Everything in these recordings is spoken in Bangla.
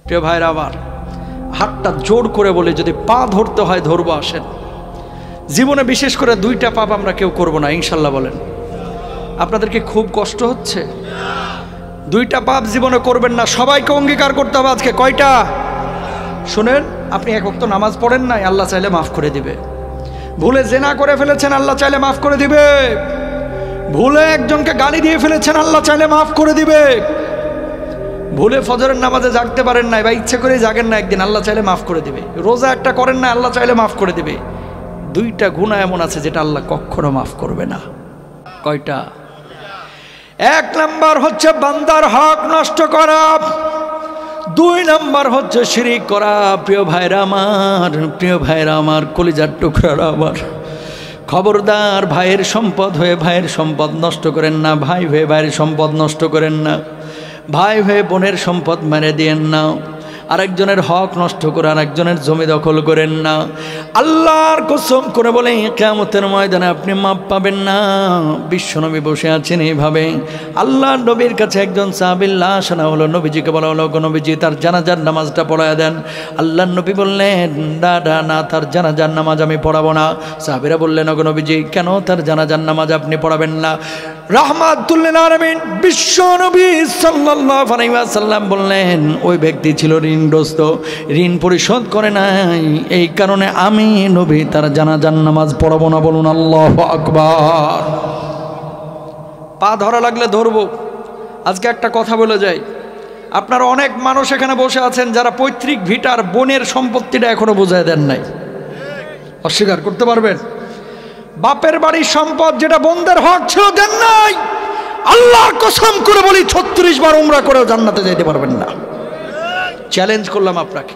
প্রিয় ভাইরা আমার, হাতটা জোর করে বলে যদি পা ধরতে হয় ধরবো, আসেন। জীবনে বিশেষ করে 2টা পাপ আমরা কেউ করব না, ইনশাল্লাহ বলেন। আপনাদেরকে খুব কষ্ট হচ্ছে? 2টা পাপ জীবনে করবেন না, সবাইকে অঙ্গীকার করতে হবে আজকে। কয়টা? শুনেন, আপনি 1 ওয়াক্ত নামাজ পড়েন নাই, আল্লাহ চাইলে মাফ করে দিবে। ভুলে জেনা করে ফেলেছেন, আল্লাহ চাইলে মাফ করে দিবে। ভুলে একজনকে গালি দিয়ে ফেলেছেন, আল্লাহ চাইলে মাফ করে দিবে। ভুলে ফজরের নামাজে জাগতে পারেন নাই বা ইচ্ছে করে জাগেন না একদিন, আল্লাহ চাইলে মাফ করে দিবে। রোজা একটা করেন না, আল্লাহ চাইলে মাফ করে দিবে। 2টা গুনাহ এমন আছে যেটা আল্লাহ কখনো মাফ করবে না। কয়টা? 1 নাম্বার হচ্ছে বান্দার হক নষ্ট করা, 2 নাম্বার হচ্ছে শিরিক করা। প্রিয় ভাইরা আমার, কলিজার টুকরারা আমার, খবরদার, ভাইয়ের সম্পদ হয়ে ভাইয়ের সম্পদ নষ্ট করেন না, ভাই হয়ে ভাইয়ের সম্পদ নষ্ট করেন না, ভাই হয়ে বোনের সম্পদ মেরে দিয়েন না, আরেকজনের হক নষ্ট করে আরেকজনের জমি দখল করেন না। আল্লাহর কসম করে বলে কিয়ামতের ময়দানে আপনি মাপ পাবেন না। বিশ্বনবী বসে আছেন এইভাবে, আল্লাহর নবীর কাছে একজন সাহাবীর লাশ আনা হলো। নবীজিকে বলা হলো, নবীজি তার জানাজার নামাজটা পড়ায় দেন। আল্লাহর নবী বললেন, না, তার জানাজার নামাজ আমি পড়াবো না। সাহাবীরা বললেন, নবীজি কেন তার জানাজার নামাজ আপনি পড়াবেন না? রাহমাতুল লিল আলামিন বিশ্বনবী সাল্লাল্লাহু আলাইহি ওয়াসাল্লাম বললেন, ওই ব্যক্তি ছিল ঋণগ্রস্ত, ঋণ পরিশোধ করে নাই, এই কারণে আমি নবী তার জানাজার নামাজ পড়াবো না। বলুন আল্লাহু আকবার। পা ধরা লাগলে ধরবো। আজকে একটা কথা বলে যাই, আপনারা অনেক মানুষ এখানে বসে আছেন যারা পৈতৃক ভিটার বোনের সম্পত্তিটা এখনো বুঝায় দেন নাই। অস্বীকার করতে পারবেন? বাপের বাড়ির সম্পদ যেটা বোনদের হক ছিল দেন নাই। আল্লাহর কসম করে বলি 36 বার উমরা করেও জান্নাতে যেতে পারবেন না। চ্যালেঞ্জ করলাম আপনাকে।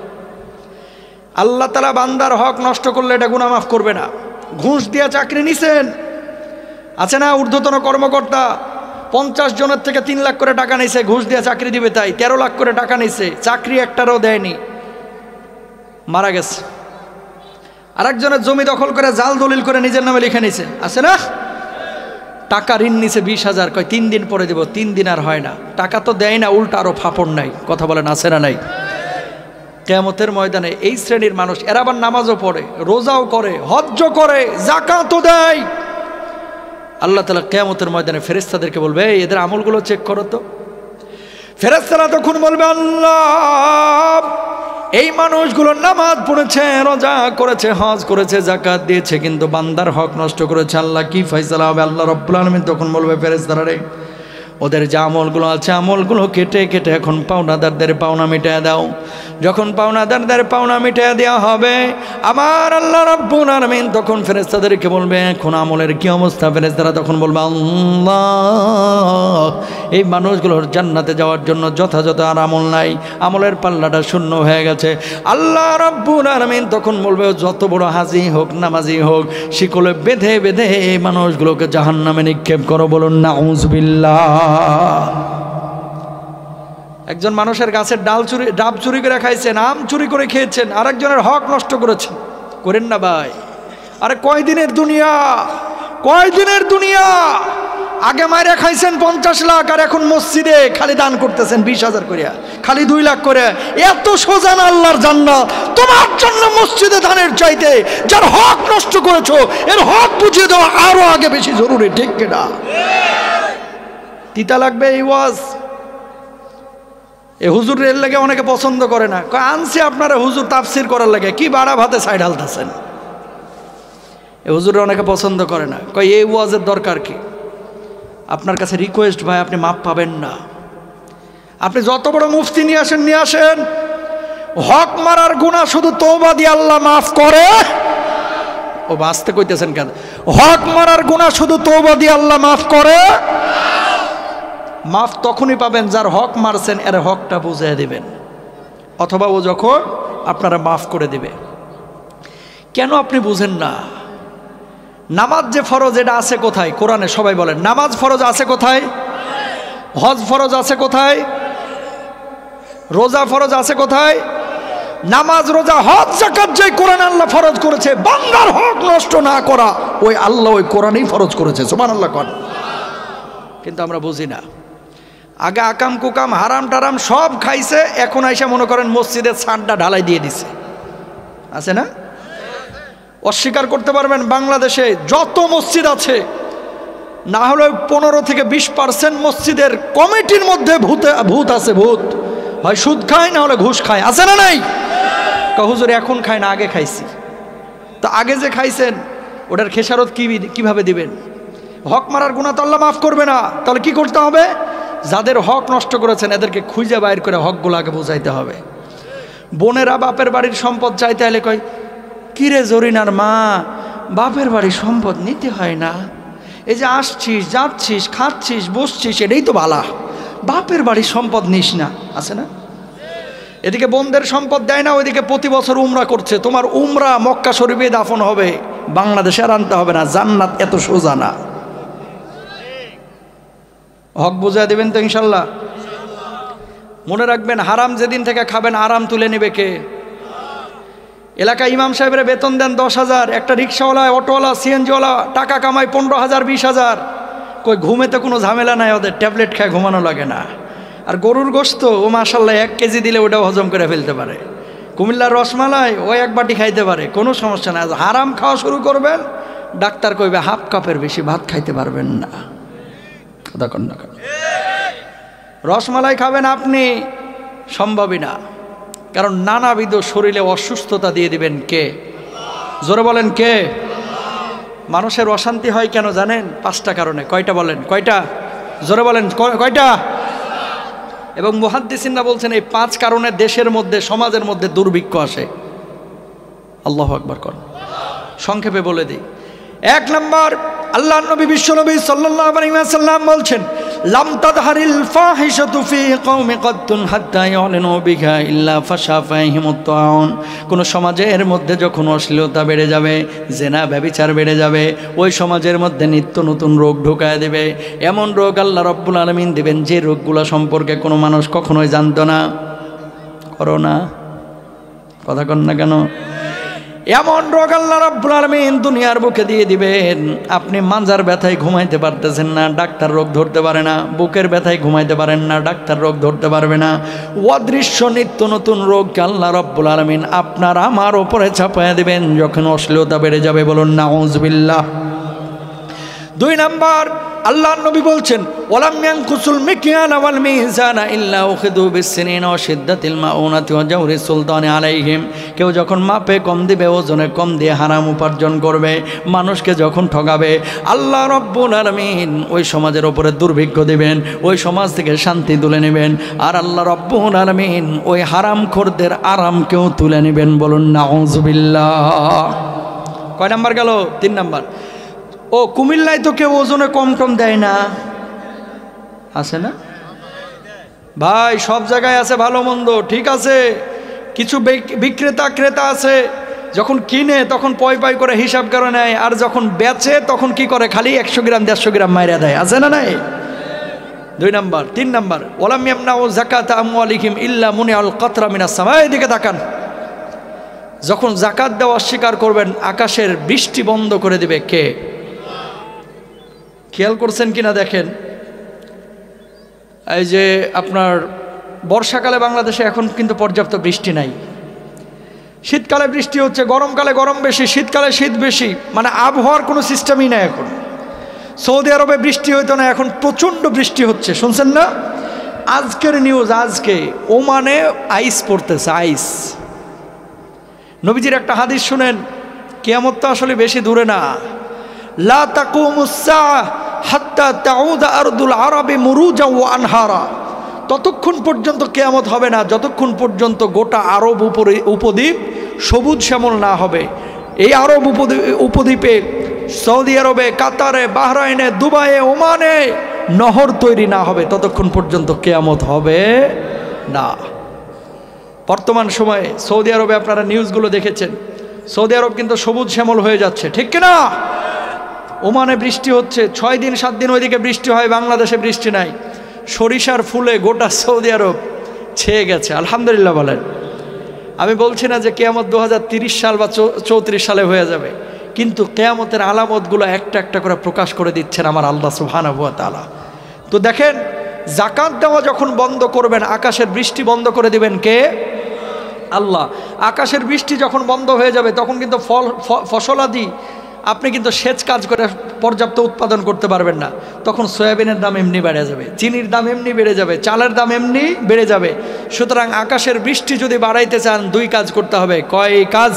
আল্লাহ তাআলা বান্দার হক নষ্ট করলে এটা গুনাহ মাফ করবে না। ঘুষ দিয়ে চাকরি নিছেন, আছে না ঊর্ধ্বতন কর্মকর্তা 50 জনের থেকে 3 লাখ করে টাকা নিছে, ঘুষ দিয়ে চাকরি দিবে তাই 13 লাখ করে টাকা নিছে, চাকরি একটারও দেয়নি, মারা গেছে। আরেকজনের জমি দখল করে জাল দলিল করে নিজের নামে লিখে নিছে, আছে না? টাকা ঋণ নিছে 20,000, কয় 3 দিন পরে দেব, 3 দিন আর হয় না, টাকা তো দেয় না, উল্টা আরো ফাপড় নাই। কথা বলেন, আছে না নাই? কিয়ামতের ময়দানে এই শ্রেণীর মানুষ, এরা আবার নামাজও পড়ে, রোজাও করে, হজ্জও করে, যাকাতও দেয়। আল্লাহ তাআলা কিয়ামতের ময়দানে ফেরেশতাদেরকে বলবে, এদের আমলগুলো চেক করো তো। ফেরেশতারা তখন বলবে, আল্লাহ, এই মানুষগুলো নামাজ পড়েছে, রোজা করেছে, হজ করেছে, যাকাত দিয়েছে, কিন্তু বান্দার হক নষ্ট করেছে। আল্লাহ কি ফয়সালা হবে? আল্লাহ রাব্বুল আলামিন তখন বলবে, ফেরেশতারা রে, ওদের যে আমলগুলো আছে আমলগুলো কেটে কেটে এখন পাওনাদারদের পাওনা মিটিয়ে দাও। যখন পাওনাদারদের পাওনা মিটিয়ে দেওয়া হবে, আমার আল্লাহ রাব্বুল আলামিন তখন ফেরেশতাদেরকে বলবে, এখন আমলের কি অবস্থা? ফেরেশতারা তখন বলবে, আল্লাহ, এই মানুষগুলোর জান্নাতে যাওয়ার জন্য যথাযথ আর আমল নাই, আমলের পাল্লাটা শূন্য হয়ে গেছে। আল্লাহ রাব্বুল আলামিন তখন বলবে, যত বড় হাজি হোক, নামাজি হোক, শিকলে বেঁধে বেঁধে এই মানুষগুলোকে জাহান্নামে নিক্ষেপ করো। বলুন নাউযুবিল্লাহ। একজন মানুষের গাছের ডাব চুরি করে খাইছেন, আম চুরি করে খেয়েছেন, আরেকজনের হক নষ্ট করেছেন। করেন না ভাই? আরে কয়দিনের দুনিয়া? আগে মাইরা খাইছেন 50 লাখ, আর এখন মসজিদে খালি দান করতেছেন 20,000 করে, খালি 2 লাখ করে। এত সোজা না আল্লাহর জান্নাত তোমার জন্য মসজিদে দানের চাইতে। যার হক নষ্ট করেছো এর হক বুঝিয়ে দেওয়া আরো আগে বেশি জরুরি, ঠিক কিনা? তিতা লাগবে এই ওয়াজ। এ হুজুরের লাগে অনেকে পছন্দ করে না, কয় আনছি আপনারা হুজুর তাফসির করার লাগে, কি বাড়া ভাতে সাইড হালতেছেন। এ হুজুরে অনেকে পছন্দ করে না, কয় এই ওয়াজের দরকার কি? আপনার কাছে রিকোয়েস্ট ভাই, আপনি মাপ পাবেন না। আপনি যত বড় মুফতি নিয়ে আসেন, হক মারার গুনাহ শুধু তওবা দিয়ে আল্লাহ মাফ করে। ও বাঁচতে কইতেছেন কেন? হক মারার গুনাহ শুধু তওবা দিয়ে আল্লাহ মাফ করে। মাফ তখনই পাবেন যার হক মারছেন এর হকটা বুঝিয়ে দিবেন, অথবা ও যখন আপনারা মাফ করে দিবে। কেন আপনি বুঝেন না? নামাজ যে ফরজ, এটা আছে কোথায়? কোরআনে সবাই বলেন, নামাজ ফরজ আছে কোথায়? হজ ফরজ আছে কোথায়? রোজা ফরজ আছে কোথায়? নামাজ, রোজা, হজ, যাকাত যে কোরআনে আল্লাহ ফরজ করেছে, বান্দার হক নষ্ট না করা, ওই আল্লাহ ওই কোরআনেই ফরজ করেছে। সুবহানাল্লাহ। কিন্তু আমরা বুঝি না। আগে আকাম কুকাম হারাম টারাম সব খাইছে, এখন আইসা মনে করেন মসজিদের ছাদটা ঢালাই দিয়ে দিছে, আছে না? অস্বীকার করতে পারবেন বাংলাদেশে যত মসজিদ আছে না হলে 15 থেকে 20% মসজিদের কমিটির মধ্যে ভূত আছে, ভূত হয় সুদ খায় না হলে ঘুষ খায়, আছে না নাই? হুজুর এখন খায় না, আগে খাইছি। তো আগে যে খাইছেন ওটার খেসারত কিভাবে দিবেন? হক মারার গুনাহ তো আল্লাহ মাফ করবে না। তাহলে কি করতে হবে? যাদের হক নষ্ট করেছেন এদেরকে খুঁজে বাইর করে হকগুলো আগে বোঝাইতে হবে। বোনেরা বাপের বাড়ির সম্পদ চাইতে হলে কয়, কিরে জরিনার মা, বাপের বাড়ির সম্পদ নিতে হয় না, এই যে আসছিস যাচ্ছিস খাচ্ছিস বসছিস এটাই তো ভালা, বাপের বাড়ির সম্পদ নিস না, আছে না? এদিকে বোনদের সম্পদ দেয় না, ওইদিকে প্রতি বছর উমরা করছে। তোমার উমরা মক্কা শরীফে দাফন হবে, বাংলাদেশে আর আনতে হবে না। জান্নাত এত সোজা না। হক বুঝা দিবেন তো ইনশাল্লাহ? মনে রাখবেন, হারাম যেদিন থেকে খাবেন আরাম তুলে নেবে কে? এলাকায় ইমাম সাহেবের বেতন দেন 10,000, একটা রিক্সাওয়ালা, অটোওয়ালা, সিএনজিওয়ালা টাকা কামায় 15,000 20,000। কই ঘুমেতে কোনো ঝামেলা নাই ওদের, ট্যাবলেট খায় ঘুমানো লাগে না। আর গরুর গোশত ও মাশাল্লাহ 1 কেজি দিলে ওটাও হজম করে ফেলতে পারে। কুমিল্লার রসমালাই ও 1 বাটি খাইতে পারে, কোনো সমস্যা নাই। হারাম খাওয়া শুরু করবেন, ডাক্তার কইবে 1/2 কাপের বেশি ভাত খাইতে পারবেন না। কথা কন না, রসমালাই খাবেন আপনি সম্ভবই না, কারণ নানাবিধ শরীরে অসুস্থতা দিয়ে দিবেন কে? জোরে বলেন কে? মানুষের অশান্তি হয় কেন জানেন? 5টা কারণে। কয়টা বলেন? কয়টা? জোরে বলেন কয়টা? এবং মুহাদ্দিসিনরা বলছেন এই 5 কারণে দেশের মধ্যে সমাজের মধ্যে দুর্ভিক্ষ আসে। আল্লাহু আকবার কর। সংক্ষেপে বলে দিই। 1 নম্বর, আল্লাহর নবী বিশ্বনবী সাল্লাল্লাহু আলাইহি ওয়াসাল্লাম বলছেন, লাম তাদহারিল ফাহিশাতু ফি কওমি কদ্দুন হাত্তা ইয়ালিনু বিহা ইল্লা ফাশা ফাহিমুত তাউন। কোন সমাজের মধ্যে যখন অশ্লীলতা বেড়ে যাবে, জেনা ব্যভিচার বেড়ে যাবে, ওই সমাজের মধ্যে নিত্য নতুন রোগ ঢোকায় দেবে। এমন রোগ আল্লাহ রাব্বুল আলামিন দিবেন যে রোগগুলো সম্পর্কে কোনো মানুষ কখনোই জানতো না। করোনা, কথা কন না কেন? এমন রোগ আল্লাহ রাব্বুল আলামিন দুনিয়ার বুকে দিয়ে দিবেন, আপনি মাজার ব্যথায় ঘুমাইতে পারতেছেন না, ডাক্তার রোগ ধরতে পারে না। বুকের ব্যথায় ঘুমাইতে পারেন না, ডাক্তার রোগ ধরতে পারবে না। অদৃশ্য নিত্য নতুন রোগকে আল্লাহ রাব্বুল আলামিন আপনার আমার উপরে চাপায়া দিবেন যখন অশ্লীলতা বেড়ে যাবে। বলুন নাউযুবিল্লাহ। 2 নম্বর, আল্লাহর নবী বলছেন, ওয়ালাম ইয়ানকুসুল মিকয়ান ওয়াল মিজানা ইল্লা উখিদু বিসসিনিনা ওয়া শিদ্দাতিল মাউনাতি ওয়া জাওরি সুলতানি আলাইহিম। কেউ যখন মাপে কম দিবে, ওজনে কম দিয়ে হারাম উপার্জন করবে, মানুষকে যখন ঠকাবে, আল্লাহ রাব্বুল আলামিন ওই সমাজের উপরে দুর্ভিক্ষ দিবেন, ওই সমাজ থেকে শান্তি তুলে নেবেন। আর আল্লাহ রাব্বুল আলামিন ওই হারামখোরদের আরামকেও তুলে নেবেন। বলুন নাউযুবিল্লাহ। কয় নাম্বার গেল? 3 নাম্বার। ও কুমিল্লায় তো কেউ ওজনে কম কম দেয় না, আছে না ভাই? সব জায়গায় আছে ভালো মন্দ, ঠিক আছে। কিছু বিক্রেতা ক্রেতা আছে, যখন কিনে তখন পয় পয় করে হিসাব করে নেয়, আর যখন বেচে তখন কি করে? খালি 100 গ্রাম 150 গ্রাম মাইরা দেয়, আছে না নাই? 2 নাম্বার। 3 নাম্বার, ওয়ালাম ইয়ামনাউ যাকাতা আমওয়ালিহিম ইল্লা মুনিআল কাতরা মিনাস সামা। এদিকে তাকান, যখন যাকাত দেওয়া অস্বীকার করবেন, আকাশের বৃষ্টি বন্ধ করে দিবে কে? খেয়াল করছেন কিনা দেখেন, এই যে আপনার বর্ষাকালে বাংলাদেশে এখন কিন্তু পর্যাপ্ত বৃষ্টি নাই। শীতকালে বৃষ্টি হচ্ছে, গরমকালে গরম বেশি, শীতকালে শীত বেশি, মানে আবহাওয়ার কোনো সিস্টেমই নাই এখন। সৌদি আরবে বৃষ্টি হইতো না, এখন প্রচণ্ড বৃষ্টি হচ্ছে, শুনছেন না? আজকের নিউজ, আজকে ওমানে আইস পড়তেছে, আইস। নবীজির একটা হাদিস শুনেন, কিয়ামত তো আসলে বেশি দূরে না। লা তাকুমুস সাআ হাত্তা তাউদা আরদুল আরবি মুরুজা ওয়া আনহারা। ততক্ষণ পর্যন্ত কিয়ামত হবে না যতক্ষণ পর্যন্ত গোটা আরব উপদ্বীপ সবুজ শ্যামল না হবে। এই আরব উপদ্বীপে, সৌদি আরবে, কাতারে, বাহরাইনে, দুবাইয়ে, ওমানে নহর তৈরি না হবে ততক্ষণ পর্যন্ত কিয়ামত হবে না। বর্তমান সময়ে সৌদি আরবে আপনারা নিউজগুলো দেখেছেন, সৌদি আরব কিন্তু সবুজ শ্যামল হয়ে যাচ্ছে, ঠিক কিনা? ওমানে বৃষ্টি হচ্ছে, 6 দিন 7 দিন ওইদিকে বৃষ্টি হয়, বাংলাদেশে বৃষ্টি নাই। সরিষার ফুলে গোটা সৌদি আরব ছেয়ে গেছে, আলহামদুলিল্লাহ বলেন। আমি বলছি না যে কিয়ামত 2030 সাল বা 34 সালে হয়ে যাবে, কিন্তু কিয়ামতের আলামতগুলো একটা একটা করে প্রকাশ করে দিচ্ছেন আমার আল্লাহ সুবহানাহু ওয়া তাআলা। তো দেখেন, জাকাত দেওয়া যখন বন্ধ করবেন, আকাশের বৃষ্টি বন্ধ করে দিবেন কে? আল্লাহ। আকাশের বৃষ্টি যখন বন্ধ হয়ে যাবে তখন কিন্তু ফসলাদি আপনি কিন্তু সেচ কাজ করে পর্যাপ্ত উৎপাদন করতে পারবেন না। তখন সয়াবিনের দাম এমনি বেড়ে যাবে, চিনির দাম এমনি বেড়ে যাবে, চালের দাম এমনি বেড়ে যাবে। সুতরাং আকাশের বৃষ্টি যদি বাড়াইতে চান 2 কাজ করতে হবে। কয় কাজ?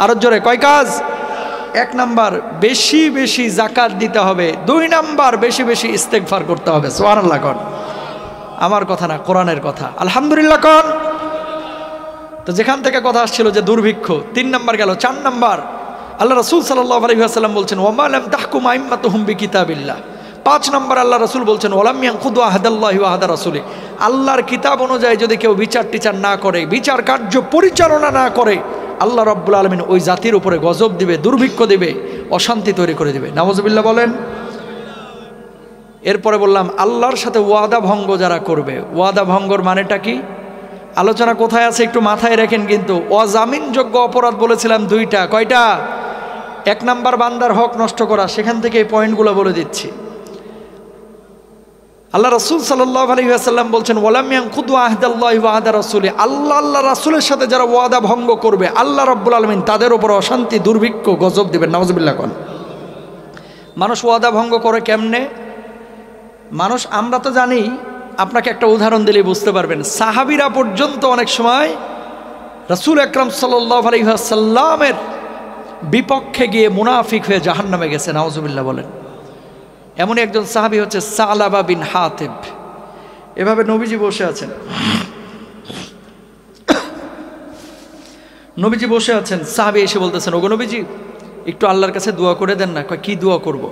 আরো জোরে, কয় কাজ? 1 নাম্বার বেশি বেশি জাকাত দিতে হবে, 2 নাম্বার বেশি বেশি ইস্তেগফার করতে হবে। সুবহানাল্লাহ কোন? আমার কথা না, কোরআনের কথা। আলহামদুলিল্লাহ কোন? তো যেখান থেকে কথা আসছিল যে দুর্ভিক্ষ, 3 নাম্বার গেল। 4 নাম্বার আল্লাহ রাসূল সাল্লাল্লাহু আলাইহি ওয়াসাল্লাম বলছেন ওয়া মা লাম তাহকুম আইম্মাতুহুম বিকিতাবিল্লাহ। 5 নাম্বার আল্লাহ রাসূল বলছেন ওয়ালাম ইয়ানকুদু আহাদাল্লাহি ওয়া আহাদা রাসূলি। আল্লাহর কিতাব অনুযায়ী যদি কেউ বিচার টিচার না করে, বিচার কার্য পরিচালনা না করে, আল্লাহ রাব্বুল আলামিন ওই জাতির উপরে গজব দিবে, দুর্ভিক্ষ দিবে, অশান্তি তৈরি করে দিবে। নাউযুবিল্লাহ বলেন। এরপরে বললাম আল্লাহর সাথে ওয়াদা ভঙ্গ যারা করবে। ওয়াদা ভঙ্গর মানেটা কি? আলোচনা কোথায় আছে একটু মাথায় রাখেন কিন্তু। অজামিনযোগ্য অপরাধ বলেছিলাম 2টা। কয়টা? 1 নাম্বার বান্দার হক নষ্ট করা। সেখান থেকে এই পয়েন্টগুলো বলে দিচ্ছি। আল্লাহ রাসূল সাল্লাল্লাহু আলাইহি ওয়াসাল্লাম বলছেন ওয়ালাম ইয়ানকুদু আহদাল্লাহি ওয়া আহদা রাসূলি। আল্লাহ রাসূলের সাথে যারা ওয়াদা ভঙ্গ করবে, আল্লাহ রাব্বুল আলামিন তাদের উপর অশান্তি, দুর্ভিক্ষ, গজব দিবেন। নাউযুবিল্লাহ কোন? মানুষ ওয়াদা ভঙ্গ করে কেমনে? মানুষ, আমরা তো জানি, আপনাকে একটা উদাহরণ দিলেই বুঝতে পারবেন। সাহাবীরা পর্যন্ত অনেক সময় রাসূল আকরাম সাল্লাল্লাহু আলাইহি ওয়াসাল্লামের বিপক্ষে গিয়ে মুনাফিক হয়ে জাহান্নামে গেছে। নাউযুবিল্লাহ বলেন। এমনই একজন সাহাবী হচ্ছে সালাবা বিন হাতিব। এভাবে নবীজি বসে আছেন, নবীজি বসে আছেন, সাহাবী এসে বলতেছেন ওগো নবীজি একটু আল্লাহর কাছে দোয়া করে দেন না। কয় কি দোয়া করব?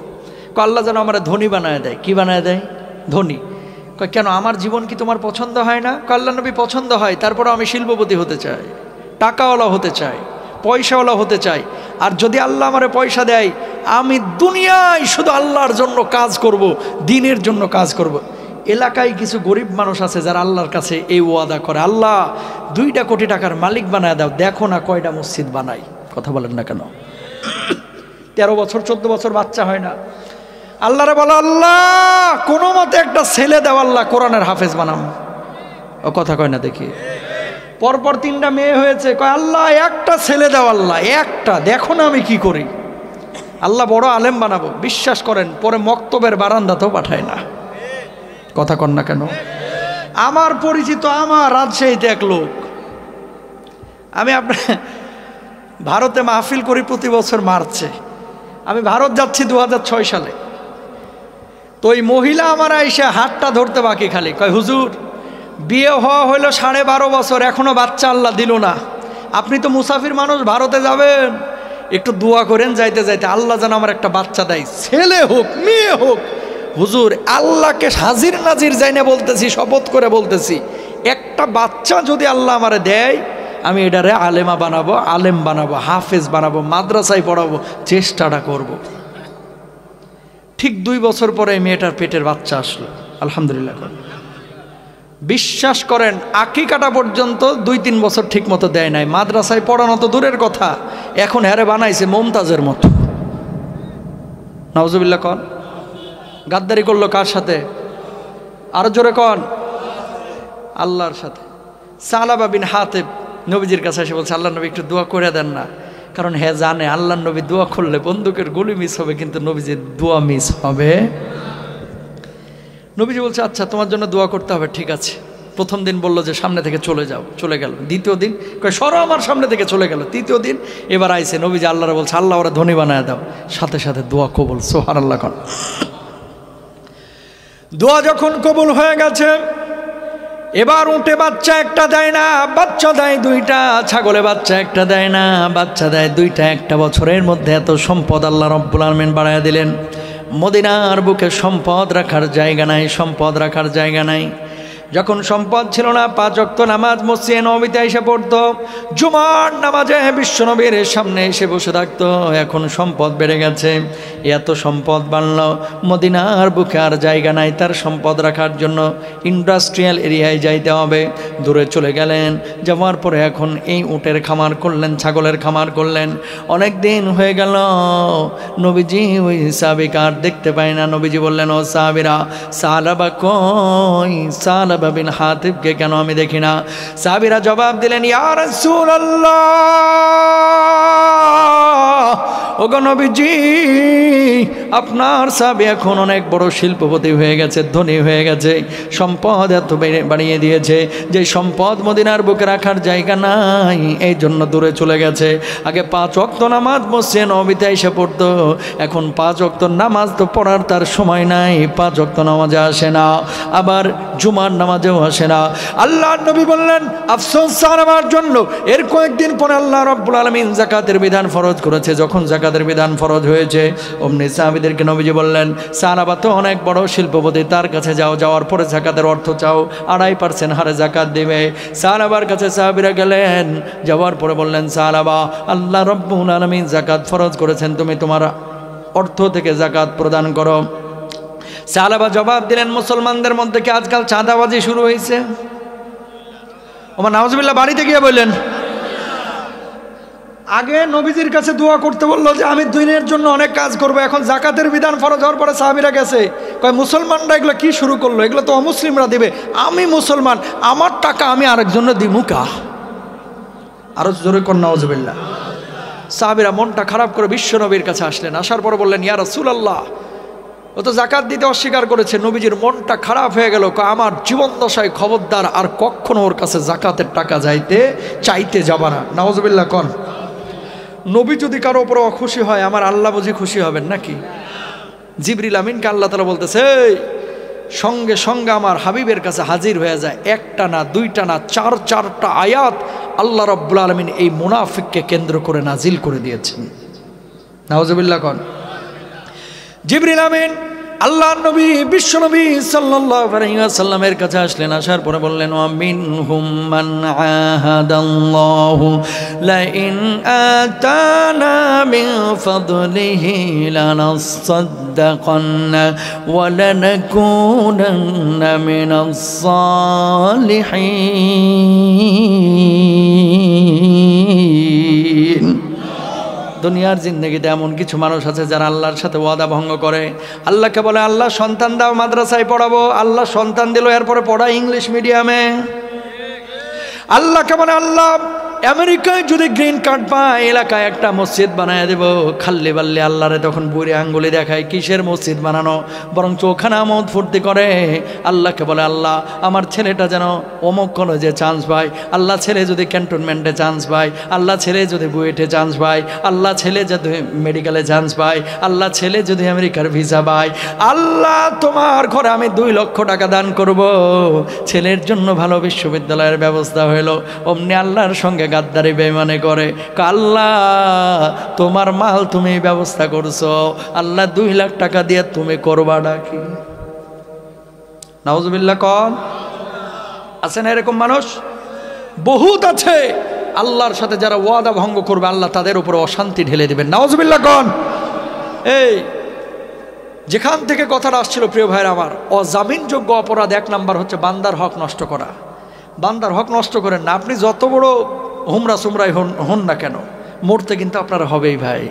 কয় আল্লাহ যেন আমার ধনী বানায় দেয়। কি বানায় দেয়? ধনী। কয় কেন, আমার জীবন কি তোমার পছন্দ হয় না? কয় আল্লাহ নবী পছন্দ হয়, তারপরও আমি শিল্পপতি হতে চাই, টাকাওয়ালা হতে চাই, পয়সাওয়ালা হতে চাই। আর যদি আল্লাহ আমারে পয়সা দেয়, আমি দুনিয়ায় শুধু আল্লাহর জন্য কাজ করব, দিনের জন্য কাজ করব। এলাকায় কিছু গরিব মানুষ আছে যারা আল্লাহর কাছে এই ওয়াদা করে, আল্লাহ 2 কোটি টাকার মালিক বানায় দাও, দেখো না কয়টা মসজিদ বানাই। কথা বলেন না কেন? 13 বছর 14 বছর বাচ্চা হয় না। আল্লাহরে বলো আল্লাহ কোনো মতে একটা ছেলে দাও, আল্লাহ কোরআনের হাফেজ বানাম। ও কথা কয় না দেখি। পরপর 3টা মেয়ে হয়েছে, কয় আল্লাহ একটা ছেলে দাও, আল্লাহ একটা, দেখো না আমি কি করি। আল্লাহ বড় আলেম বানাবো। বিশ্বাস করেন পরে মক্তবের বারান্দাতেও পাঠায় না। কথা কন না কেন? আমার পরিচিত, আমার রাজশাহীতে এক লোক, আমি আপনার ভারতে মাহফিল করি প্রতি বছর মার্চে। আমি ভারত যাচ্ছি 2006 সালে। তো ওই মহিলা আমার আইসে হাতটা ধরতে বাকি খালি, কয় হুজুর বিয়ে হওয়া হইলো 12.5 বছর, এখনো বাচ্চা আল্লাহ দিল না। আপনি তো মুসাফির মানুষ, ভারতে যাবেন, একটু দোয়া করেন যাইতে যাইতে আল্লাহ যেন আমার একটা বাচ্চা দেয়, ছেলে হোক মেয়ে হোক। হুজুর আল্লাহকে হাজির নাজির যাই না বলতেছি, শপথ করে বলতেছি, একটা বাচ্চা যদি আল্লাহ আমারে দেয়, আমি এটারে আলেমা বানাবো, আলেম বানাবো, হাফেজ বানাবো, মাদ্রাসায় পড়াবো, চেষ্টাটা করব। ঠিক 2 বছর পরে মেয়েটার পেটের বাচ্চা আসলো, আলহামদুলিল্লাহ। বিশ্বাস করেন আকিকাটা পর্যন্ত 2-3 বছর ঠিক মতো দেয় নাই। মাদ্রাসায় পড়ানো তো দূরের কথা, এখন হ্যারে বানাইছে মমতাজের মতো। নাউজুবিল্লাহ কন। গাদ্দারি করলো কার সাথে? আরো জোরে কন। আল্লাহর সাথে। সালাবা বিন হাতিব নবীজির কাছে এসে বলছে আল্লাহ নবী একটু দোয়া করে দেন না। কারণ হ্যাঁ জানে আল্লাহ নবী দোয়া করলে বন্দুকের গুলি মিস হবে, কিন্তু নবীজির দোয়া মিস হবে। নবীজি বলছে আচ্ছা তোমার জন্য দোয়া করতে হবে, ঠিক আছে। প্রথম দিন বললো যে সামনে থেকে চলে যাও, চলে গেল। দ্বিতীয় দিন কয় সরো আমার সামনে থেকে, চলে গেল। তৃতীয় দিন এবার আইসে নবীজি আল্লাহরে বলছে আল্লাহ ওরা ধনী বানায় দাও, সাথে সাথে দোয়া কবুল। সুবহানাল্লাহ। দোয়া যখন কবুল হয়ে গেছে, এবার উঠে বাচ্চা একটা দেয় না, বাচ্চা দেয় 2টা, ছাগলে বাচ্চা একটা দেয় না, বাচ্চা দেয় 2টা। 1 বছরের মধ্যে এত সম্পদ আল্লাহ রাব্বুল আলামিন বাড়ায় দিলেন। মদিনার বুকে সম্পদ রাখার জায়গা নাই, সম্পদ রাখার জায়গা নাই। যখন সম্পদ ছিল না 5 ওয়াক্ত নামাজ মসজিদে নববীতে এসে পড়তো, জুমার নামাজে বিশ্বনবীর সামনে এসে বসে থাকতো। এখন সম্পদ বেড়ে গেছে, এত সম্পদ বাড়ল, মদিনার বুকে আর জায়গা নাই তার সম্পদ রাখার জন্য। ইন্ডাস্ট্রিয়াল এরিয়ায় যাইতে হবে, দূরে চলে গেলেন। যাওয়ার পরে এখন এই উটের খামার করলেন, ছাগলের খামার করলেন। অনেক দিন হয়ে গেল, নবীজি ওই সাহাবীকে আর দেখতে পায় না। নবীজি বললেন, ও সাহাবীরা, সালাবা কই, সালাবা বিন হাতিবকে কেন আমি দেখি না? সাহাবীরা জবাব দিলেন, ইয়া রাসূলুল্লাহ, ওগো নবীজি, আপনার সাহাবী এখন অনেক বড় শিল্পপতি হয়ে গেছে, ধনী হয়ে গেছে, সম্পদ এত বাড়িয়ে দিয়েছে যে সম্পদ মদিনার বুকে রাখার জায়গা নাই, এই জন্য দূরে চলে গেছে। আগে 5 ওয়াক্ত নামাজ মসজিদে নববীতে এসে পড়তো, এখন 5 ওয়াক্ত নামাজ তো পড়ার তার সময় নাই, 5 ওয়াক্ত নামাজে আসে না, আবার জুমার নামাজেও আসে না। আল্লাহর নবী বললেন, আফসোস আমার জন্য। এর কয়েকদিন পরে আল্লাহ রাব্বুল আলামিন যাকাতের বিধান ফরজ করেছে। যখন যাকাতের বিধান ফরজ হয়েছে, অমনি সাহাবীদেরকে নবীজি বললেন, সাহাবা তো অনেক বড় শিল্পপতি, তার কাছে যাও, যাওয়ার পরে যাকাতের অর্থ চাও, 2.5% হারে যাকাত দেবে। সাহাবার কাছে সাহাবীরা গেলেন, যাওয়ার পরে বললেন, সাহাবা, আল্লাহ রাব্বুল আলামিন যাকাত ফরজ করেছেন, তুমি তোমার অর্থ থেকে যাকাত প্রদান করো। সাহাবা জবাব দিলেন, মুসলমানদের মধ্যে কি আজকাল চাঁদাবাজি শুরু হয়েছে? ওমর নাউজুবিল্লাহ বাড়িতে গিয়ে বললেন, আগে নবীজির কাছে দোয়া করতে বললো যে আমি দিনের জন্য অনেক কাজ করব, এখন যাকাতের বিধান ফরজ হওয়ার পরে সাহাবীরা গেছে, কয় মুসলমানরা এগুলো কি শুরু করলো, এগুলো তো অমুসলিমরা দিবে, আমি মুসলমান, আমার টাকা আমি আরেকজনের দিমু কা? আরো জোরে কর নাউজুবিল্লাহ। সাহাবীরা মনটা খারাপ করে বিশ্বনবীর কাছে আসলেন। আসার পরে বললেন, ইয়া রাসূলুল্লাহ, ও তো যাকাত দিতে অস্বীকার করেছে। নবীজির মনটা খারাপ হয়ে গেল, আমার জীবন দশায় খবরদার আর কখনো ওর কাছে যাকাতের টাকা চাইতে যাবা না। নাউজুবিল্লাহ কন। নবী যদি কারো উপর অখুশি হয়, আমার আল্লাহ বুঝি খুশি হবেন নাকি? জিবরিল আমিনকে আল্লাহ তাআলা বলতেছে, সঙ্গে সঙ্গে আমার হাবিবের কাছে হাজির হয়ে যায়। 1টা না 2টা না 4টা আয়াত আল্লাহ রাব্বুল আলামিন এই মুনাফিককে কেন্দ্র করে নাজিল করে দিয়েছেন। নাউজুবিল্লাহ কন। জিবরিল আমিন আল্লাহর নবী বিশ্বনবী সাল্লাল্লাহু আলাইহি ওয়াসাল্লামের কাছে আসলেন। আসার পরে বললেন, ওয়া মিনহুম মান আহাদাল্লাহু লা ইন আতানা মিন ফাদলিহি লানাসাদ্দাকান্না ওয়া লানাকুনান্না মিনাস সালিহিন। দুনিয়ার জিন্দেগিতে এমন কিছু মানুষ আছে যারা আল্লাহর সাথে ওয়াদা ভঙ্গ করে। আল্লাহকে বলে, আল্লাহ সন্তান দাও, মাদ্রাসায় পড়াবো। আল্লাহ সন্তান দিল, এরপরে পড়া ইংলিশ মিডিয়ামে। আল্লাহকে বলে, আল্লাহ আমেরিকায় যদি গ্রিন কার্ড পায়, এলাকায় একটা মসজিদ বানায় দেব। খাল্লি বাল্লি আল্লাহরে তখন বুড়ি আঙ্গুলি দেখায়, কিসের মসজিদ বানানো, বরং চোখানা আমোদ ফুর্তি করে। আল্লাহকে বলে, আল্লাহ আমার ছেলেটা যেন অমুক কলেজে চান্স পায়, আল্লাহ ছেলে যদি ক্যান্টনমেন্টে চান্স পায়, আল্লাহ ছেলে যদি বুয়েটে চান্স পায়, আল্লাহ ছেলে যদি মেডিকেলে চান্স পায়, আল্লাহ ছেলে যদি আমেরিকার ভিসা পায়, আল্লাহ তোমার ঘরে আমি 2 লক্ষ টাকা দান করব। ছেলের জন্য ভালো বিশ্ববিদ্যালয়ের ব্যবস্থা হলো। অমনি আল্লাহর সঙ্গে গাদ্দারি বেঈমানি করে, আল্লাহ তোমার মাল তুমি ব্যবস্থা করছো, আল্লাহ 2 লাখ টাকা দিয়ে তুমি করবা নাকি? নাউজুবিল্লাহ কন। আছে না এরকম মানুষ? বহুত আছে। আল্লাহর সাথে যারা ওয়াদা ভঙ্গ করবে, আল্লাহ তাদের উপর অশান্তি ঢেলে দিবেন। নাউজুবিল্লাহ কন। এই যেখান থেকে কথাটা আসছিল প্রিয় ভাইরা আমার, অজামিনযোগ্য অপরাধ 1 নাম্বার হচ্ছে বান্দার হক নষ্ট করা। বান্দার হক নষ্ট করেন না। আপনি যত বড় হুমরা সুমরাই হন না কেন, মরতে কিন্তু আপনার হবেই ভাই।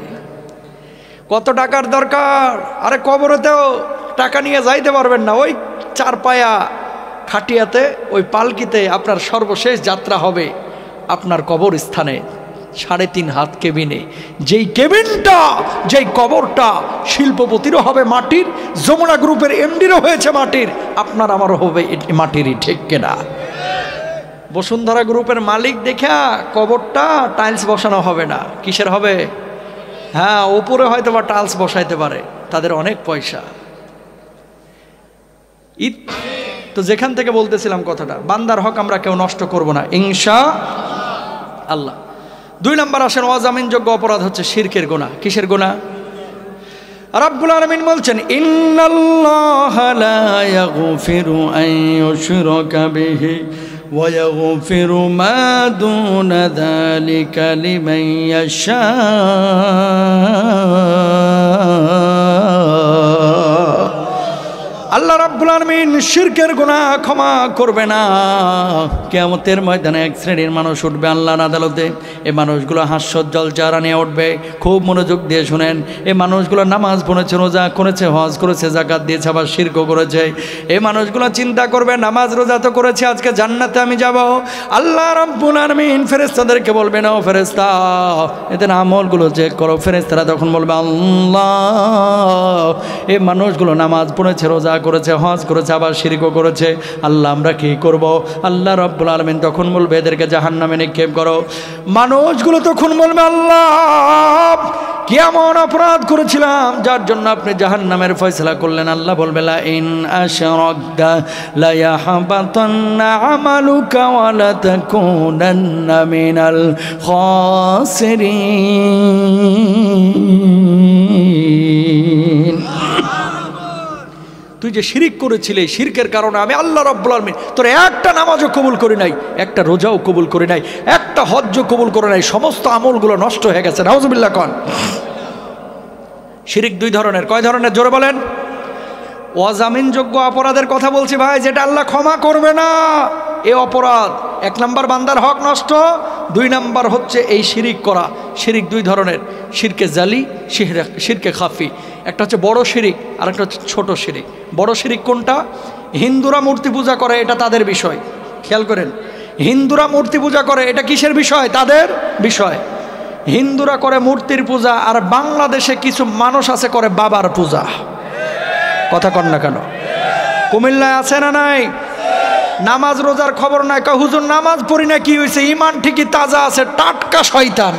কত টাকার দরকার? আরে কবরেতেও টাকা নিয়ে যাইতে পারবেন না। ওই 4 পায়া খাটিয়াতে, ওই পালকিতে আপনার সর্বশেষ যাত্রা হবে আপনার কবরস্থানে, 3.5 হাত কেবিনে। যেই কেবিনটা, যেই কবরটা শিল্পপতিরও হবে মাটির, যমুনা গ্রুপের এমডিরও হয়েছে মাটির, আপনার আমারও হবে মাটিরই, ঠিক কিনা? বসুন্ধরা গ্রুপের মালিক দেখা কবরটা টাইলস বসানো হবে না। কিসের হবে? হ্যাঁ, উপরে হয়তো বা টাইলস বসাইতে পারে, তাদের অনেক পয়সা। ঈদ তো যেখান থেকে বলতেছিলাম কথাটা, বান্দার হক আমরা কেউ নষ্ট করব না ইনশাআল্লাহ। 2 নাম্বার আসেন অজামিনযোগ্য অপরাধ হচ্ছে শিরকের গুনাহ। কিসের গুনাহ? রাব্বুল আলামিন বলছেন ইন্নাল্লাহা লা ইয়াগফিরু আন ইউশরাকা বিহি ওয়া ইয়াগফিরু মা দুনা যালিকা লিমান ইয়াশা। আল্লাহ রাব্বুল আলামিন শিরকের গুনাহ ক্ষমা করবে না। কিয়ামতের ময়দানে এক শ্রেণীর মানুষ উঠবে আল্লাহর আদালতে। এই মানুষগুলো হাস্যোজ্জ্বল চেহারা নিয়ে উঠবে। খুব মনোযোগ দিয়ে শুনেন, এই মানুষগুলো নামাজ পড়েছে, রোজা করেছে, হজ করেছে, যাকাত দিয়েছে, আবার শিরকও করেছে। এই মানুষগুলো চিন্তা করবে নামাজ রোজা তো করেছে, আজকে জান্নাতে আমি যাব। আল্লাহ রাব্বুল আলামিন ফেরেশতাদেরকে বলবে না, ও ফেরেশতা এদের আমলগুলো চেক করো। ফেরেশতারা তখন বলবে আল্লাহ এই মানুষগুলো নামাজ পড়েছে, রোজা করেছে, হজ করেছে, আবার শিরকও করেছে, আল্লাহ আমরা কি করব? আল্লাহ রাব্বুল আলামিন তখন বলবে এদেরকে জাহান্নামে নিক্ষেপ করো। মানুষগুলো তখন বলবে আল্লাহ কি এমন অপরাধ করেছিলাম যার জন্য আপনি জাহান্নামের ফয়সালা করলেন? আল্লাহ বলবে লা ইন আশরাকতা লা ইয়াহবাতান্না আমালুকা ওয়া লা তাকুনান্না মিনাল খাসিরিন। তুই যে শিরিক করেছিলে, শিরকের কারণে আমি আল্লাহ রাব্বুল আলামিন তোর একটা নামাজও কবুল করি নাই, একটা রোজাও কবুল করি নাই, একটা হজ্জও কবুল করে নাই, সমস্ত আমলগুলো নষ্ট হয়ে গেছে। নাউজুবিল্লাহ কোন। শিরিক দুই ধরনের। কয় ধরনের জোরে বলেন? অজামিনযোগ্য অপরাধের কথা বলছি ভাই, যেটা আল্লাহ ক্ষমা করবে না এই অপরাধ। এক নাম্বার বান্দার হক নষ্ট, দুই নাম্বার হচ্ছে এই শিরিক করা। শিরিক দুই ধরনের, শিরকে জালি, শিরকে খাফি। একটা হচ্ছে বড় শিরিক আর একটা হচ্ছে ছোট শিরিক। বড় শিরিক কোনটা? হিন্দুরা মূর্তি পূজা করে, এটা তাদের বিষয়। খেয়াল করেন, হিন্দুরা মূর্তি পূজা করে, এটা কিসের বিষয়? তাদের বিষয়। হিন্দুরা করে মূর্তির পূজা, আর বাংলাদেশে কিছু মানুষ আছে করে বাবার পূজা। কথা কন না কেন? কুমিল্লায় আছে না নাই? নামাজ রোজার খবর নাই, কয় হুজুর নামাজ পড়ি না কি হয়েছে? ইমান ঠিকই তাজা আছে, টাটকা শয়তান।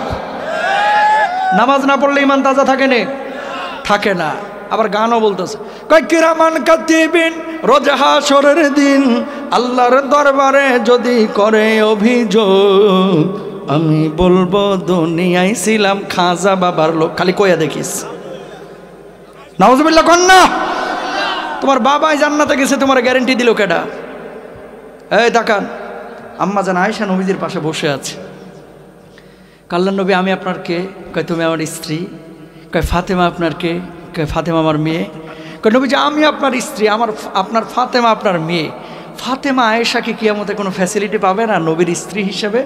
নামাজ না পড়লে ইমান তাজা থাকে না? থাকে না। আবার গানও বলতেছে, কয় কিরামান কাতিবিন রোজ হাশরের দিন আল্লাহর দরবারে যদি করে অভিযোগ, আমি বলবো দুনিয়ায় ছিলাম খাজা বাবার লোক। খালি কইয়া দেখিস। নাউজুবিল্লাহ কোন না? তোমার বাবাই জান্নাতে গেছে, তোমার গ্যারান্টি দিল কেডা? এই তাকান, আম্মা জান আয়েশা নবীজির পাশে বসে আছে। কাল্লার নবী আমি আপনার কে? কয় তুমি আমার স্ত্রী। কয় ফাতেমা আপনার কে? কয় ফাতেমা আমার মেয়ে। কয় নবীজি আমি আপনার স্ত্রী, আপনার ফাতেমা আপনার মেয়ে। ফাতেমা আয়েশা কি কিয়ামতে কোনো ফ্যাসিলিটি পাবে না নবীর স্ত্রী হিসেবে?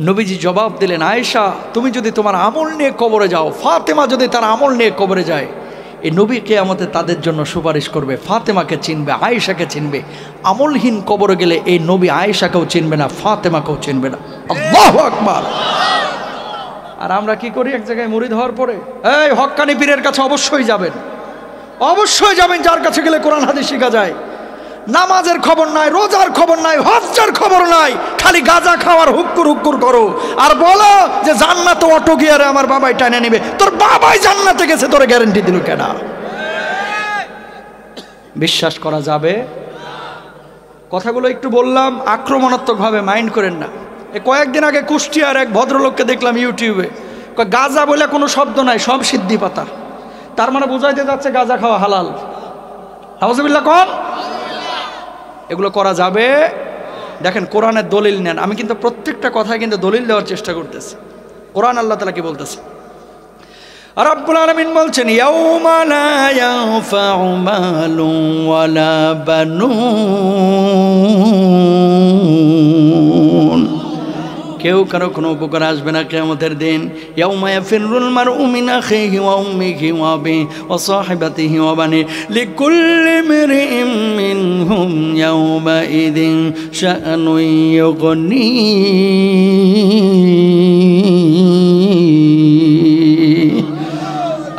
নবীজি জবাব দিলেন, আয়েশা তুমি যদি তোমার আমল নিয়ে কবরে যাও, ফাতেমা যদি তার আমল নিয়ে কবরে যায়, এই নবী কিয়ামতে তাদের জন্য সুপারিশ করবে। ফাতেমাকে চিনবে, আয়েশাকে চিনবে। আমলহীন কবরে গেলে এই নবী আয়েশাকেও চিনবে না, ফাতেমাকেও চিনবে না। আল্লাহু আকবার। আর আমরা কি করি? এক জায়গায় মুরিদ হওয়ার পরে এই হক্কানি পীরের কাছে অবশ্যই যাবেন, অবশ্যই যাবেন, যার কাছে গেলে কোরআন হাদিস শেখা যায়। নামাজের খবর নাই, রোজার খবর নাই, হজ্জের খবর নাই, খালি গাঁজা খাওয়ার হুক্কুর হুক্কুর করো আর বলো যে জান্নাতে অটো গিয়ারে আমার বাবাই টানে নিবে। তোর বাবাই জান্নাতে গেছে, তোর গ্যারান্টি দিল কেনা? বিশ্বাস করা যাবে? কথাগুলো একটু বললাম আক্রমণাত্মকভাবে, মাইন্ড করেন না। কয়েকদিন আগে কুষ্টিয়ার এক ভদ্রলোককে দেখলাম ইউটিউবে, গাঁজা বলে কোনো শব্দ নাই, সব সিদ্ধি পাতা। তার মানে বোঝাইতে যাচ্ছে গাঁজা খাওয়া হালাল। নাউজুবিল্লাহ কোন? এগুলো করা যাবে? দেখেন কোরআনের দলিল নেন। আমি কিন্তু প্রত্যেকটা কথায় কিন্তু দলিল দেওয়ার চেষ্টা করতেছি। কোরআন আল্লাহ তাআলা কি বলতেছে? রাব্বুল আলামিন বলছেন ইয়াউমা লা ইয়ানফাউ মালুন ওয়ালা বানুন। কেউ কারো কোনো উপকার আসবে না কিয়ামতের দিন। ইয়াউমা ইয়াফিরুল মারউ মিন আখিহি ওয়া উম্মিহি ওয়া আবিহি ওয়া সাহিবাতিহি ওয়া বানিহি লিকুল্লি ইমরিইম মিনহুম ইয়াউমা ইযিন শাআনুন ইউগনি।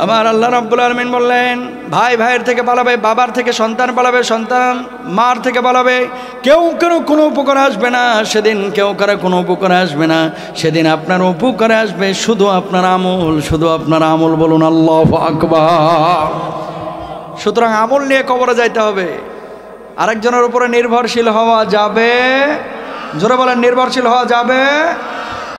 আমার আল্লাহ রাব্বুল আলামিন বললেন, ভাই ভাইয়ের থেকে পালাবে, বাবার থেকে সন্তান পালাবে, সন্তান মার থেকে পালাবে। কেউ কোনো উপকার আসবে না সেদিন, কেউ কারো কোনো উপকার আসবে না সেদিন। আপনার উপকারে আসবে শুধু আপনার আমল, শুধু আপনার আমল। বলুন আল্লাহু আকবার। সুতরাং আমল নিয়ে কবরে যাইতে হবে। আরেকজনের উপরে নির্ভরশীল হওয়া যাবে? জোরে বলেন, নির্ভরশীল হওয়া যাবে?